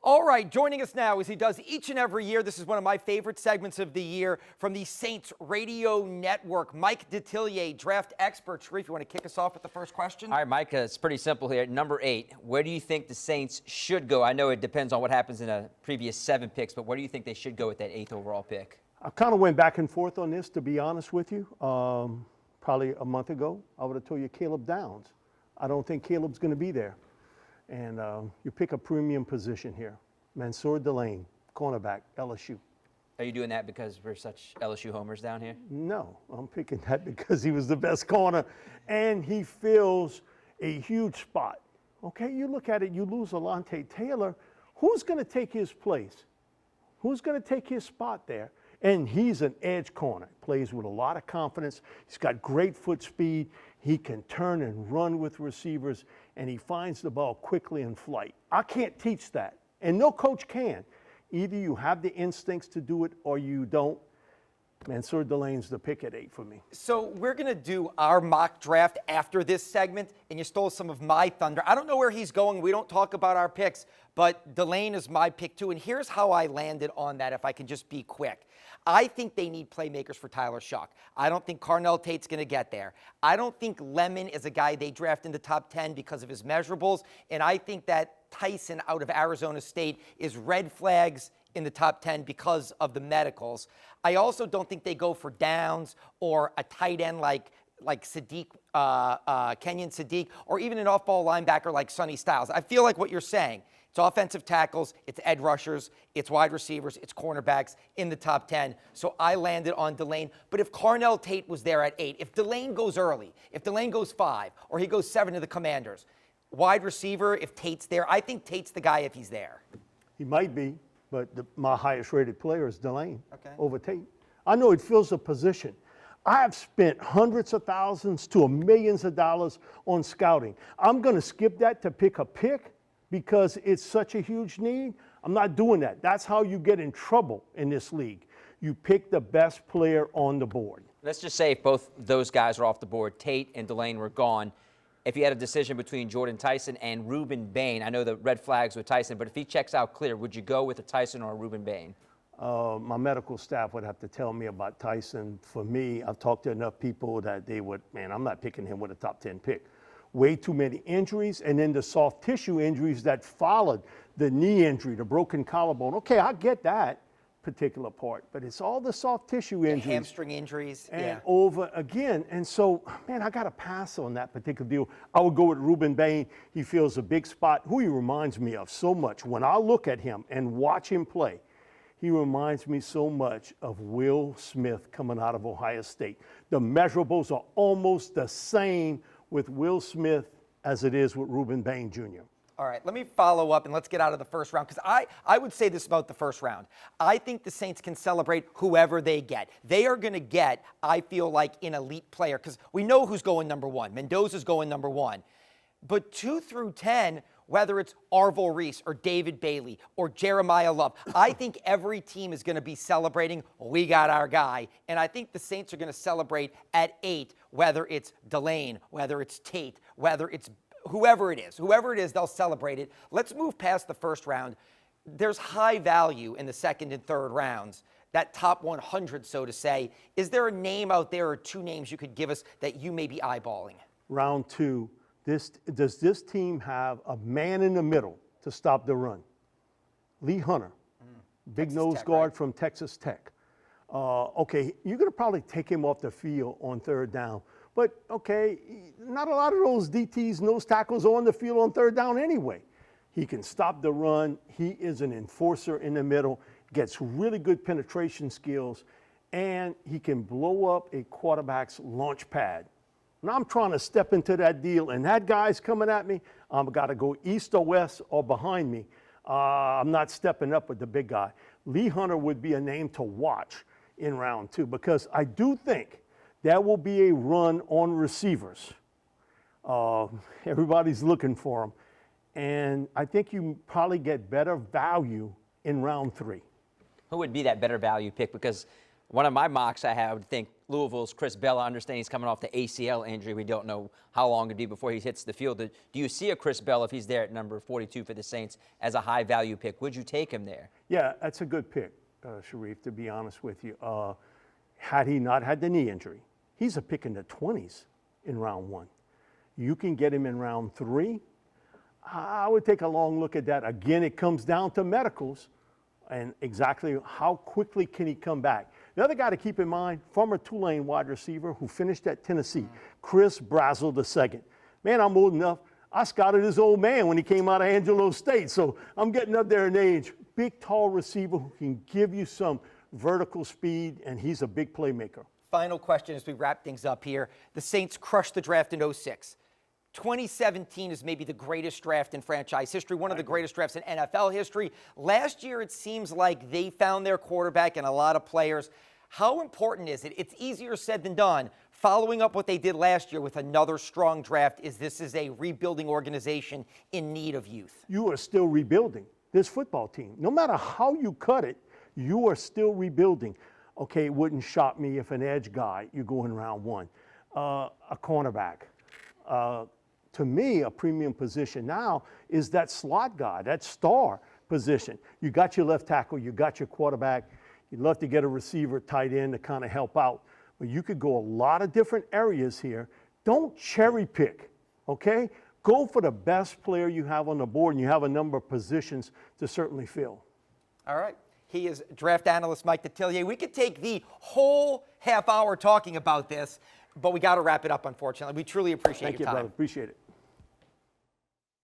All right, joining us now, as he does each and every year, this is one of my favorite segments of the year from the Saints Radio Network, Mike Detillier, draft expert. Sharif, you want to kick us off with the first question? All right, Mike, it's pretty simple here. Number 8, where do you think the Saints should go? I know it depends on what happens in a previous 7 picks, but where do you think they should go with that 8th overall pick? I kind of went back and forth on this, to be honest with you. Probably a month ago, I would have told you Caleb Downs. I don't think Caleb's going to be there. And you pick a premium position here. Mansour Delane, cornerback, LSU. Are you doing that because we're such LSU homers down here? No, I'm picking that because he was the best corner, and he fills a huge spot. Okay, you look at it, you lose Alontae Taylor. Who's going to take his place? Who's going to take his spot there? And he's an edge corner. Plays with a lot of confidence. He's got great foot speed. He can turn and run with receivers, and he finds the ball quickly in flight. I can't teach that, and no coach can. Either you have the instincts to do it or you don't. Mansour Delane's the pick at 8 for me. So we're going to do our mock draft after this segment, and you stole some of my thunder. I don't know where he's going. We don't talk about our picks, but Delane is my pick too, and here's how I landed on that, if I can just be quick. I think they need playmakers for Tyler Shough. I don't think Carnell Tate's going to get there. I don't think Lemon is a guy they draft in the top 10 because of his measurables, and I think that Tyson out of Arizona State is red flags in the top 10 because of the medicals. I also don't think they go for Downs or a tight end like Sadiq, Kenyon Sadiq, or even an off-ball linebacker like Sonny Styles. I feel like what you're saying, it's offensive tackles, it's edge rushers, it's wide receivers, it's cornerbacks in the top 10. So I landed on Delane. But if Carnell Tate was there at 8, if Delane goes early, if Delane goes 5, or he goes 7 to the Commanders, wide receiver, if Tate's there, I think Tate's the guy if he's there. He might be, but my highest rated player is Delane over Tate. I know it fills a position. I have spent hundreds of thousands to millions of dollars on scouting. I'm going to skip that to pick a pick because it's such a huge need. I'm not doing that. That's how you get in trouble in this league. You pick the best player on the board. Let's just say if both those guys are off the board, Tate and Delane were gone. If you had a decision between Jordan Tyson and Ruben Bain, I know the red flags with Tyson, but if he checks out clear, would you go with a Tyson or a Ruben Bain? My medical staff would have to tell me about Tyson. For me, I've talked to enough people that they would, man, I'm not picking him with a top 10 pick. Way too many injuries, and then the soft tissue injuries that followed the knee injury, the broken collarbone. Okay, I get that particular part, but it's all the soft tissue injuries. Hamstring injuries. And over again. And so, man, I got to pass on that particular deal. I would go with Ruben Bain. He fills a big spot. Who he reminds me of so much. When I look at him and watch him play, he reminds me so much of Will Smith coming out of Ohio State. The measurables are almost the same with Will Smith as it is with Ruben Bain Jr. All right, let me follow up and let's get out of the first round, because I would say this about the first round. I think the Saints can celebrate whoever they get. They are going to get, I feel like, an elite player, because we know who's going number 1. Mendoza's going number 1. But 2 through 10, whether it's Arvil Reese or David Bailey or Jeremiah Love, I think every team is going to be celebrating, we got our guy. And I think the Saints are going to celebrate at 8, whether it's Delane, whether it's Tate, whether it's whoever it is, they'll celebrate it. Let's move past the first round. There's high value in the second and third rounds, that top 100, so to say. Is there a name out there or 2 names you could give us that you may be eyeballing? Round 2, does this team have a man in the middle to stop the run? Lee Hunter, big nose guard from Texas Tech. Okay, you're going to probably take him off the field on third down. But, okay, not a lot of those DTs, nose tackles are on the field on third down anyway. He can stop the run. He is an enforcer in the middle, gets really good penetration skills, and he can blow up a quarterback's launch pad. Now I'm trying to step into that deal, and that guy's coming at me. I've got to go east or west or behind me. I'm not stepping up with the big guy. Lee Hunter would be a name to watch in round 2, because I do think there will be a run on receivers. Everybody's looking for them. And I think you probably get better value in round 3. Who would be that better value pick? Because One of my mocks I would think Louisville's Chris Bella, understanding he's coming off the ACL injury. We don't know how long it'd be before he hits the field. Do you see a Chris Bella, if he's there at number 42 for the Saints, as a high-value pick? Would you take him there? Yeah, that's a good pick, Sharif, to be honest with you. Had he not had the knee injury, he's a pick in the 20s in round 1. You can get him in round 3. I would take a long look at that. Again, it comes down to medicals and exactly how quickly can he come back. The other guy to keep in mind, former Tulane wide receiver who finished at Tennessee, Chris Brazzell II. Man, I'm old enough. I scouted this old man when he came out of Angelo State, so I'm getting up there in age. Big, tall receiver who can give you some vertical speed, and he's a big playmaker. Final question as we wrap things up here. The Saints crushed the draft in 06. 2017 is maybe the greatest draft in franchise history, one of the greatest drafts in NFL history. Last year, it seems like they found their quarterback and a lot of players. How important is it? It's easier said than done. Following up what they did last year with another strong draft, this is a rebuilding organization in need of youth. You are still rebuilding this football team. No matter how you cut it, you are still rebuilding. Okay, it wouldn't shock me if an edge guy, you go in round 1, a cornerback. To me, a premium position now is that slot guy, that star position. You got your left tackle, you got your quarterback. You'd love to get a receiver, tight end to kind of help out. But you could go a lot of different areas here. Don't cherry pick, okay? Go for the best player you have on the board, and you have a number of positions to certainly fill. All right. He is draft analyst Mike Detillier. We could take the whole half hour talking about this, but we got to wrap it up, unfortunately. We truly appreciate your time. Thank you, brother. Appreciate it.